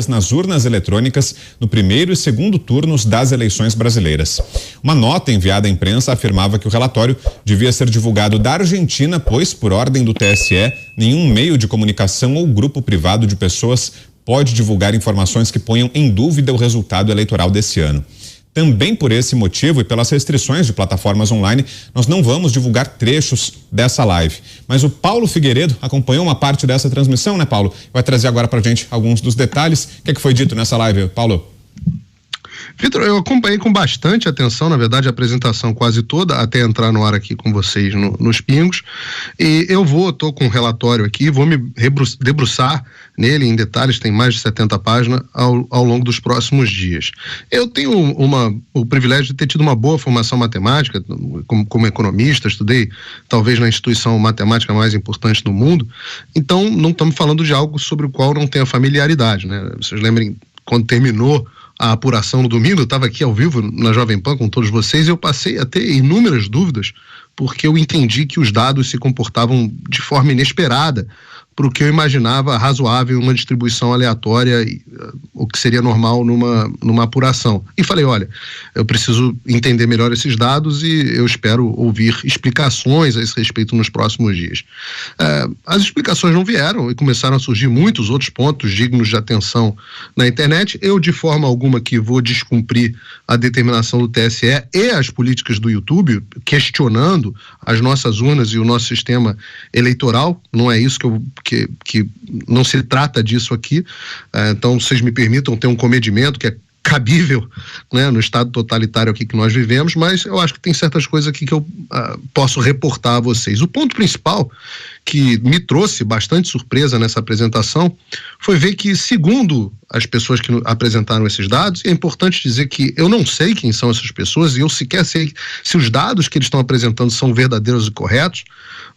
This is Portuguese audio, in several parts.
nas urnas eletrônicas no primeiro e segundo turnos das eleições brasileiras. Uma nota enviada à imprensa afirmava que o relatório devia ser divulgado da Argentina, pois, por ordem do TSE, nenhum meio de comunicação ou grupo privado de pessoas pode divulgar informações que ponham em dúvida o resultado eleitoral desse ano. Também por esse motivo e pelas restrições de plataformas online, nós não vamos divulgar trechos dessa live. Mas o Paulo Figueiredo acompanhou uma parte dessa transmissão, né, Paulo? Vai trazer agora pra gente alguns dos detalhes. O que foi dito nessa live, Paulo? Vitor, eu acompanhei com bastante atenção, na verdade, a apresentação quase toda, até entrar no ar aqui com vocês nos pingos. E tô com um relatório aqui, vou me debruçar nele em detalhes, tem mais de 70 páginas, ao longo dos próximos dias. Eu tenho o privilégio de ter tido uma boa formação matemática, como economista, estudei talvez na instituição matemática mais importante do mundo, então não estamos falando de algo sobre o qual não tenha familiaridade, né? Vocês lembrem, quando terminou a apuração no domingo, eu estava aqui ao vivo na Jovem Pan com todos vocês, e eu passei a ter inúmeras dúvidas, porque eu entendi que os dados se comportavam de forma inesperada para o que eu imaginava razoável, uma distribuição aleatória, o que seria normal numa apuração. E falei, olha, eu preciso entender melhor esses dados e eu espero ouvir explicações a esse respeito nos próximos dias. As explicações não vieram e começaram a surgir muitos outros pontos dignos de atenção na internet. Eu, de forma alguma, que vou descumprir a determinação do TSE e as políticas do YouTube, questionando as nossas urnas e o nosso sistema eleitoral. Não é isso que não se trata disso aqui. Então, vocês me permitam ter um comedimento que é cabível, né, no estado totalitário aqui que nós vivemos, mas eu acho que tem certas coisas aqui que eu posso reportar a vocês. O ponto principal que me trouxe bastante surpresa nessa apresentação foi ver que, segundo as pessoas que apresentaram esses dados, e é importante dizer que eu não sei quem são essas pessoas e eu sequer sei se os dados que eles estão apresentando são verdadeiros e corretos,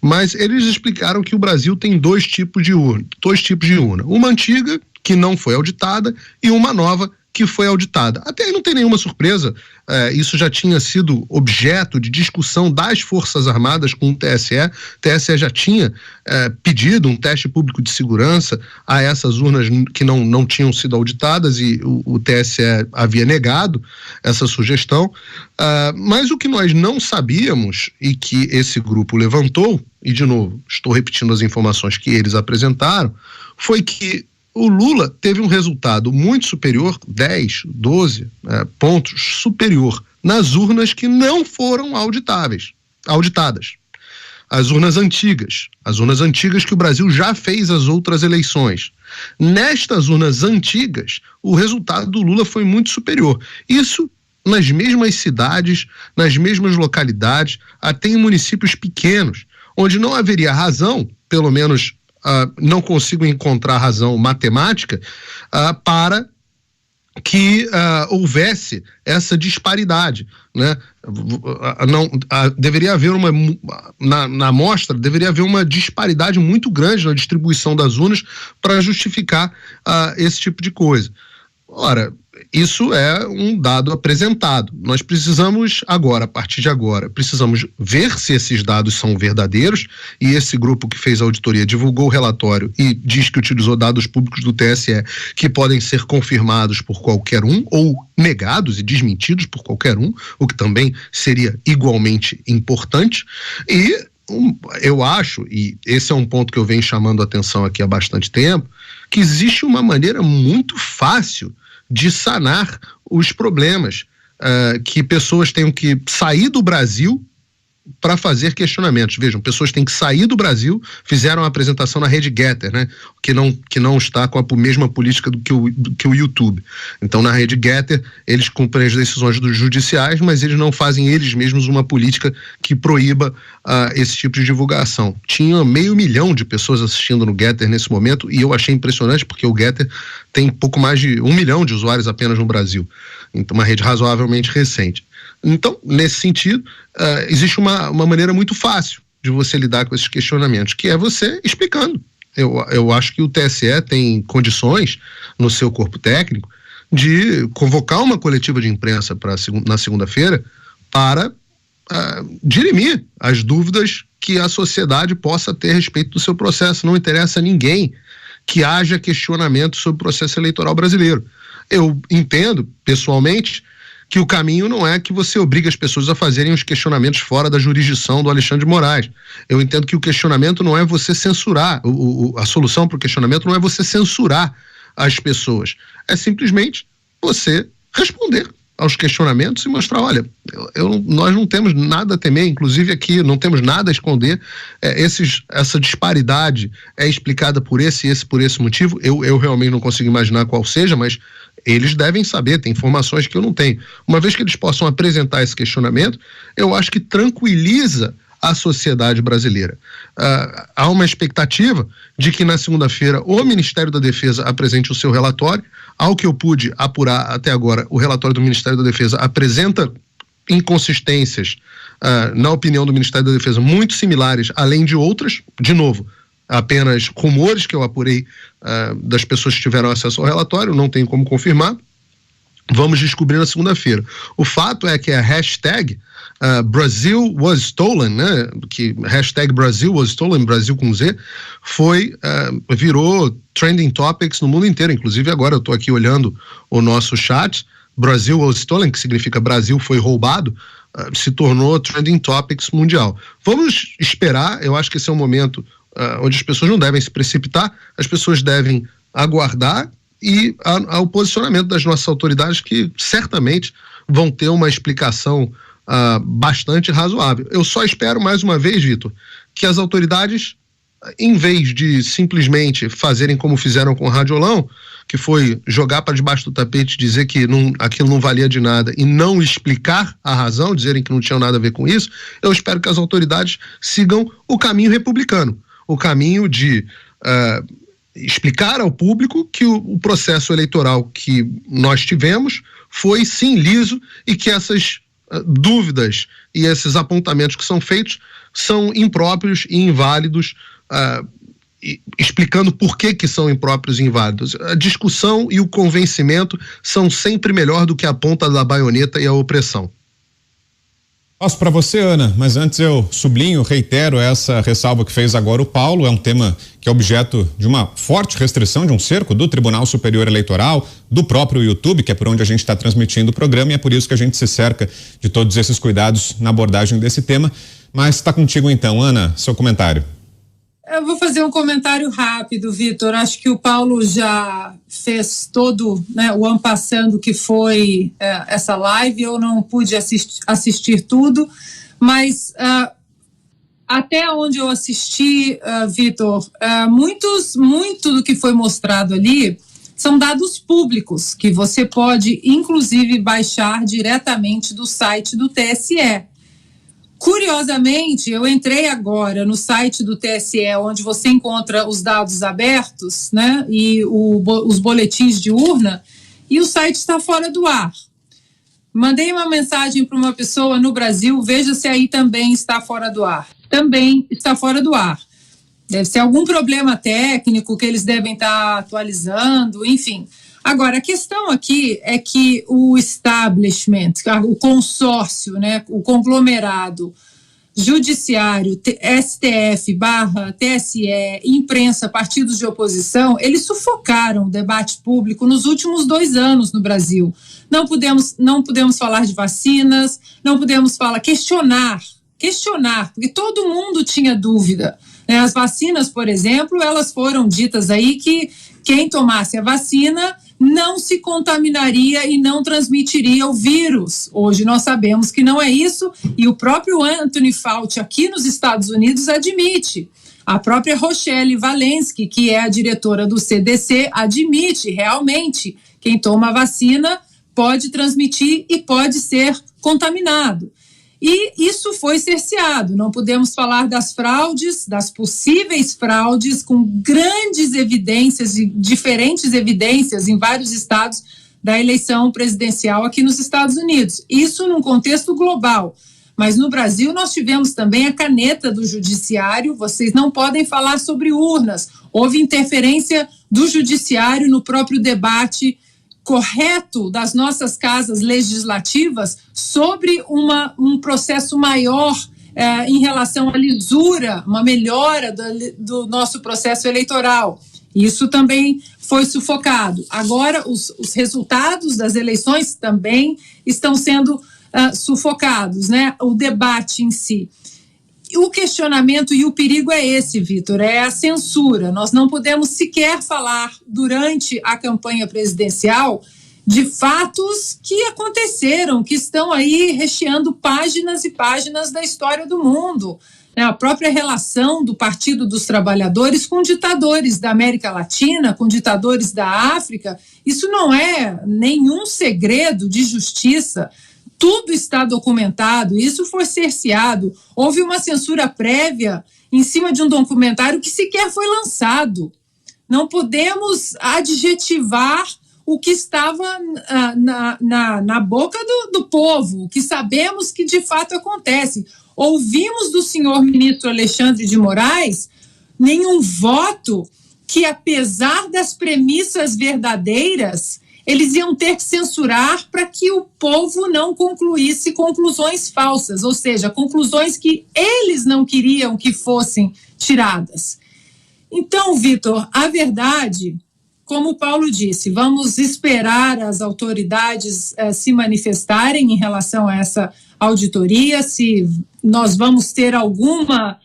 mas eles explicaram que o Brasil tem dois tipos de urna. Uma antiga, que não foi auditada, e uma nova, que foi auditada. Até aí não tem nenhuma surpresa, isso já tinha sido objeto de discussão das Forças Armadas com o TSE. O TSE já tinha pedido um teste público de segurança a essas urnas que não tinham sido auditadas, e o TSE havia negado essa sugestão. Mas o que nós não sabíamos e que esse grupo levantou, e de novo, estou repetindo as informações que eles apresentaram, foi que o Lula teve um resultado muito superior, 10, 12 pontos superior, nas urnas que não foram auditadas. As urnas antigas que o Brasil já fez as outras eleições. Nestas urnas antigas, o resultado do Lula foi muito superior. Isso nas mesmas cidades, nas mesmas localidades, até em municípios pequenos, onde não haveria razão, pelo menos não consigo encontrar razão matemática para que houvesse essa disparidade, né? Deveria haver na amostra, deveria haver uma disparidade muito grande na distribuição das urnas para justificar esse tipo de coisa. Ora, isso é um dado apresentado. Nós precisamos agora, a partir de agora, precisamos ver se esses dados são verdadeiros, e esse grupo que fez a auditoria divulgou o relatório e diz que utilizou dados públicos do TSE que podem ser confirmados por qualquer um ou negados e desmentidos por qualquer um, o que também seria igualmente importante. E eu acho, e esse é um ponto que eu venho chamando a atenção aqui há bastante tempo, que existe uma maneira muito fácil de sanar os problemas, que pessoas tenham que sair do Brasil para fazer questionamentos. Vejam, pessoas têm que sair do Brasil, fizeram a apresentação na rede Getter, né, que não está com a mesma política do que o YouTube. Então, na rede Getter, eles cumprem as decisões dos judiciais, mas eles não fazem eles mesmos uma política que proíba esse tipo de divulgação. Tinha 500 mil de pessoas assistindo no Getter nesse momento, e eu achei impressionante, porque o Getter tem pouco mais de 1 milhão de usuários apenas no Brasil. Então, uma rede razoavelmente recente. Então, nesse sentido, existe uma maneira muito fácil de você lidar com esses questionamentos, que é você explicando. Eu acho que o TSE tem condições, no seu corpo técnico, de convocar uma coletiva de imprensa na segunda-feira para dirimir as dúvidas que a sociedade possa ter a respeito do seu processo. Não interessa a ninguém que haja questionamento sobre o processo eleitoral brasileiro. Eu entendo, pessoalmente, que o caminho não é que você obrigue as pessoas a fazerem os questionamentos fora da jurisdição do Alexandre de Moraes. Eu entendo que o questionamento não é você censurar, a solução para o questionamento não é você censurar as pessoas, é simplesmente você responder aos questionamentos e mostrar, olha, nós não temos nada a temer, inclusive aqui não temos nada a esconder, essa disparidade é explicada por esse motivo, eu realmente não consigo imaginar qual seja, mas eles devem saber, tem informações que eu não tenho. Uma vez que eles possam apresentar esse questionamento, eu acho que tranquiliza a sociedade brasileira. Há uma expectativa de que na segunda-feira o Ministério da Defesa apresente o seu relatório. Ao que eu pude apurar até agora, o relatório do Ministério da Defesa apresenta inconsistências, na opinião do Ministério da Defesa, muito similares, além de outras, de novo, apenas rumores que eu apurei das pessoas que tiveram acesso ao relatório, não tenho como confirmar. Vamos descobrir na segunda-feira. O fato é que a hashtag Brazil was stolen, né? Que hashtag Brazil was stolen, Brasil com Z, virou trending topics no mundo inteiro. Inclusive agora eu estou aqui olhando o nosso chat, Brazil was stolen, que significa Brasil foi roubado, se tornou trending topics mundial. Vamos esperar, eu acho que esse é um momento onde as pessoas não devem se precipitar, as pessoas devem aguardar e ao posicionamento das nossas autoridades, que certamente vão ter uma explicação bastante razoável. Eu só espero, mais uma vez, Vitor, que as autoridades, em vez de simplesmente fazerem como fizeram com o Radiolão, que foi jogar para debaixo do tapete, dizer que aquilo não valia de nada e não explicar a razão, dizerem que não tinham nada a ver com isso, eu espero que as autoridades sigam o caminho republicano, o caminho de explicar ao público que o processo eleitoral que nós tivemos foi sim liso e que essas dúvidas e esses apontamentos que são feitos são impróprios e inválidos, explicando por que são impróprios e inválidos. A discussão e o convencimento são sempre melhor do que a ponta da baioneta e a opressão. Passo para você, Ana, mas antes eu reitero essa ressalva que fez agora o Paulo. É um tema que é objeto de uma forte restrição, de um cerco do Tribunal Superior Eleitoral, do próprio YouTube, que é por onde a gente está transmitindo o programa, e é por isso que a gente se cerca de todos esses cuidados na abordagem desse tema. Mas está contigo então, Ana, seu comentário. Eu vou fazer um comentário rápido, Vitor. Acho que o Paulo já fez todo, né, o ano passando que foi essa live. Eu não pude assistir tudo, mas até onde eu assisti, Vitor, muito do que foi mostrado ali são dados públicos que você pode, inclusive, baixar diretamente do site do TSE. Curiosamente, eu entrei agora no site do TSE, onde você encontra os dados abertos, né, e os boletins de urna, e o site está fora do ar. Mandei uma mensagem para uma pessoa no Brasil, veja se aí também está fora do ar. Também está fora do ar. Deve ser algum problema técnico que eles devem estar atualizando, enfim. Agora, a questão aqui é que o establishment, o consórcio, né, o conglomerado judiciário, STF / TSE, imprensa, partidos de oposição, eles sufocaram o debate público nos últimos 2 anos no Brasil. Não podemos falar de vacinas, não podemos questionar, porque todo mundo tinha dúvida. As vacinas, por exemplo, elas foram ditas aí que quem tomasse a vacina não se contaminaria e não transmitiria o vírus. Hoje nós sabemos que não é isso, e o próprio Anthony Fauci aqui nos Estados Unidos admite. A própria Rochelle Walensky, que é a diretora do CDC, admite realmente quem toma a vacina pode transmitir e pode ser contaminado. E isso foi cerceado. Não podemos falar das fraudes, das possíveis fraudes, com grandes evidências e diferentes evidências em vários estados da eleição presidencial aqui nos Estados Unidos. Isso num contexto global. Mas no Brasil nós tivemos também a caneta do judiciário. Vocês não podem falar sobre urnas. Houve interferência do judiciário no próprio debate correto das nossas casas legislativas sobre um processo maior em relação à lisura, uma melhora do nosso processo eleitoral. Isso também foi sufocado. Agora, os resultados das eleições também estão sendo sufocados, né? O debate em si. O questionamento e o perigo é esse, Vitor, é a censura. Nós não podemos sequer falar durante a campanha presidencial de fatos que aconteceram, que estão aí recheando páginas e páginas da história do mundo. A própria relação do Partido dos Trabalhadores com ditadores da América Latina, com ditadores da África, isso não é nenhum segredo de justiça. Tudo está documentado, isso foi cerceado. Houve uma censura prévia em cima de um documentário que sequer foi lançado. Não podemos adjetivar o que estava na boca do povo, o que sabemos que de fato acontece. Ouvimos do senhor ministro Alexandre de Moraes nenhum voto que, apesar das premissas verdadeiras, eles iam ter que censurar para que o povo não concluísse conclusões falsas, ou seja, conclusões que eles não queriam que fossem tiradas. Então, Vitor, a verdade, como o Paulo disse, vamos esperar as autoridades se manifestarem em relação a essa auditoria, se nós vamos ter alguma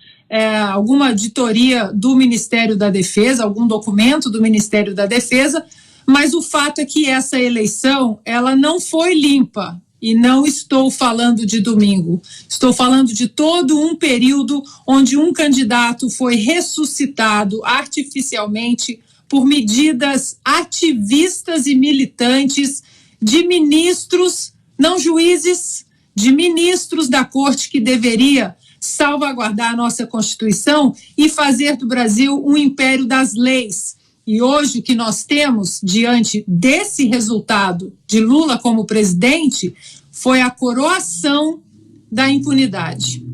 auditoria do Ministério da Defesa, algum documento do Ministério da Defesa, mas o fato é que essa eleição, ela não foi limpa, e não estou falando de domingo, estou falando de todo um período onde um candidato foi ressuscitado artificialmente por medidas ativistas e militantes de ministros, não juízes, de ministros da corte que deveria salvaguardar a nossa Constituição e fazer do Brasil um império das leis. E hoje o que nós temos diante desse resultado de Lula como presidente foi a coroação da impunidade.